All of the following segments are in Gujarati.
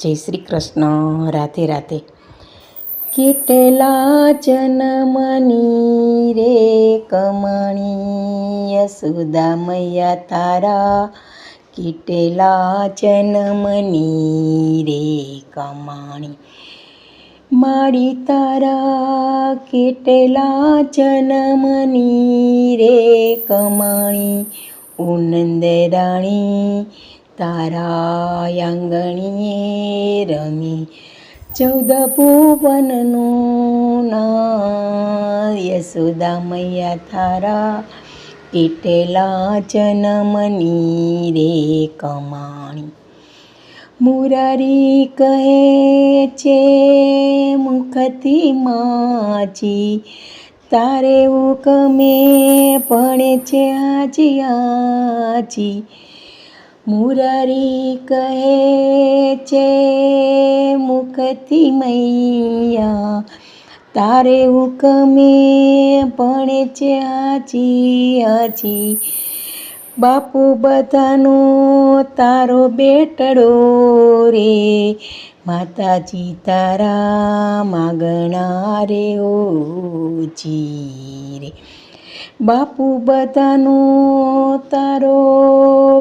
જય શ્રી કૃષ્ણ. રાધે રાધે. કેટલા જન્મની રે કમણી યશોદા મૈયા તારા, કેટલા જન્મની રે કમાણી માડી તારા, કેટલા જન્મની રે કમાણી ઉનંદ રાણી તારા આંગણીએ રમી 14 ભુવનનું નામ યશોદા મૈયા તારા, કેટલા જન્મની રે કમાણી. મુરારી કહે છે મુખથી માજી, તારે હુકમે ભણે છે આજી આજી. મુરારી કહે છે મુખથી મૈયા, તારે હુકમે ભણે છે આજી આજી. બાપુ બધાનો તારો બેટડો રે, માતાજી તારા માગણા રે ઓજી રે. બાપુ બધાનો તારો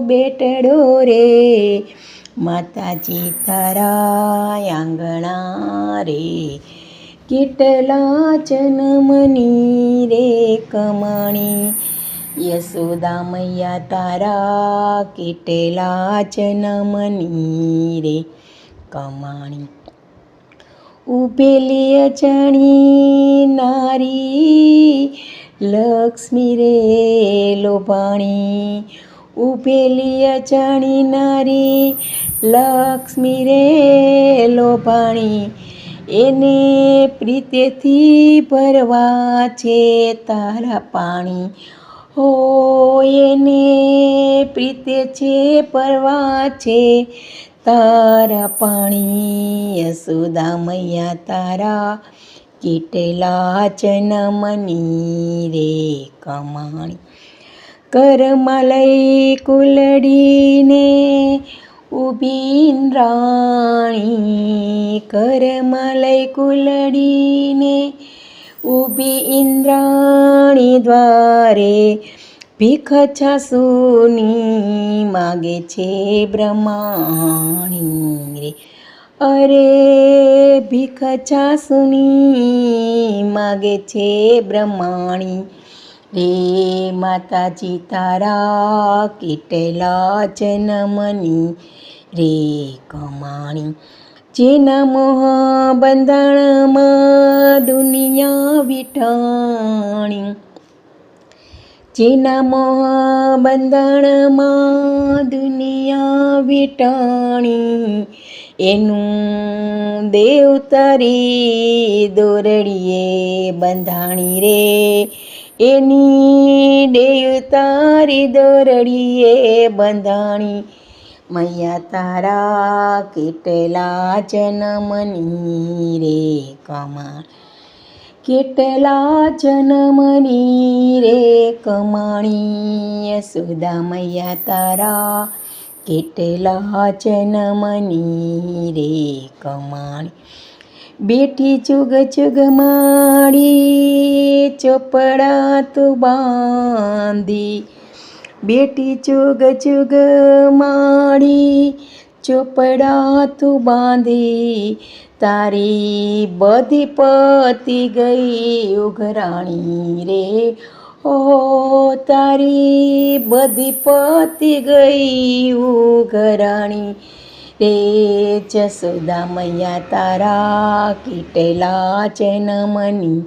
બેટડો રે, માતાજી તારા આંગણા રે. કેટલા જન્મની રે કમાણી યશોદા મૈયા તારા, કેટલા જન્મની રે કમાણી. ઉભેલી અજાણી નારી લક્ષ્મી રે લોભાણી, ઉભેલી અજાણી નારી લક્ષ્મી રે લોભાણી. એને પ્રીતેથી ભરવા છે તારા પાણી, હો એને પ્રીતે છે ભરવા છે તારા પાણી યશોદા મૈયા તારા, કેટલા જન્મની રે કમાણી. ઘરમાં લઈ કુલડીને ઊભી ઇન્દ્રાણી, ઘરમાં લઈ કુલડીને ઊભી ઇન્દ્રાણી દ્વારે, ભીખ છાસુની માગે છે બ્રહ્માણી રે. અરે ભીખ છાસુની માગે છે બ્રહ્માણી રે. માતાજી તારા, કેટલા જન્મની રે કમાણી. જેના મોહ બંધાણમાં દુનિયા વિઠાણી, જેના મોહ બંધાણમાં દુનિયા વિઠાણી, એનું દેવ તારી દોરડીએ બંધાણી રે. એની દેવ તારી દોરડીએ બંધાણી મૈયા તારા, કેટલા જન્મની રે કમાણી. કેટલા જન્મની રે કમાણી યશોદા મૈયા તારા, કેટલા જન્મની રે કમાણી. બેઠી ચુગ ચુગ માડી ચોપડા તું બાંધી, બેટી ચુગ ચુગ માડી ચોપડા તું બાંધી, તારી બધી પતી ગઈ ઉઘરાણી રે. ઓ તારી બધી પતી ગઈ ઉઘરાણી રે યશોદા મૈયા તારા, કેટલા જન્મની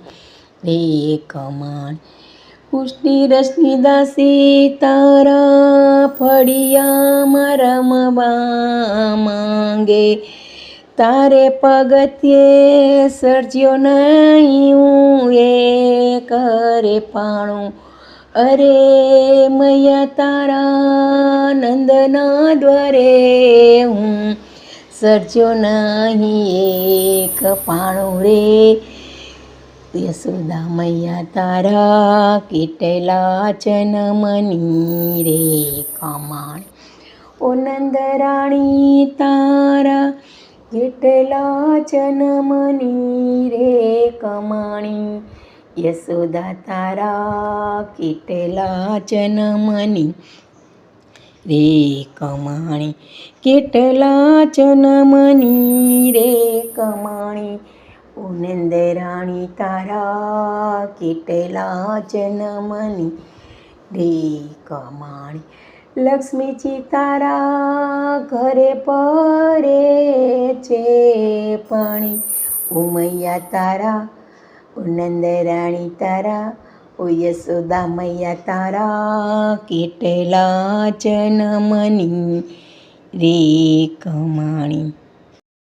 રે કમાણી. પુષ્ટિ રસની દાસી તારા ફળિયામાં રમવા માંગે, તારે પગથિયે સર્જ્યો નહીં હું એ કરે પાણું. અરે મૈયા તારા નંદના દ્વારે હું સર્જ્યો નહીં એક પાણું રે. યશોદા મૈયા તારા, કેટલા જન્મની રે કમાણી. ઓ નંદ રાણી તારા કેટલા જન્મની રે કમાણી, યશોદા તારા કેટલા જન્મની રે કમાણી, કેટલા જન્મની રે કમાણી, ઓ નંદ રાણી તારા કેટલા જન્મની રે કમાણી, લક્ષ્મીજી તારા ઘરે પરે છે પાણી, ઓ મૈયા તારા, ઓ નંદ રાણી તારા, ઓ યશોદા મૈયા તારા કેટલા જન્મની રે કમાણી.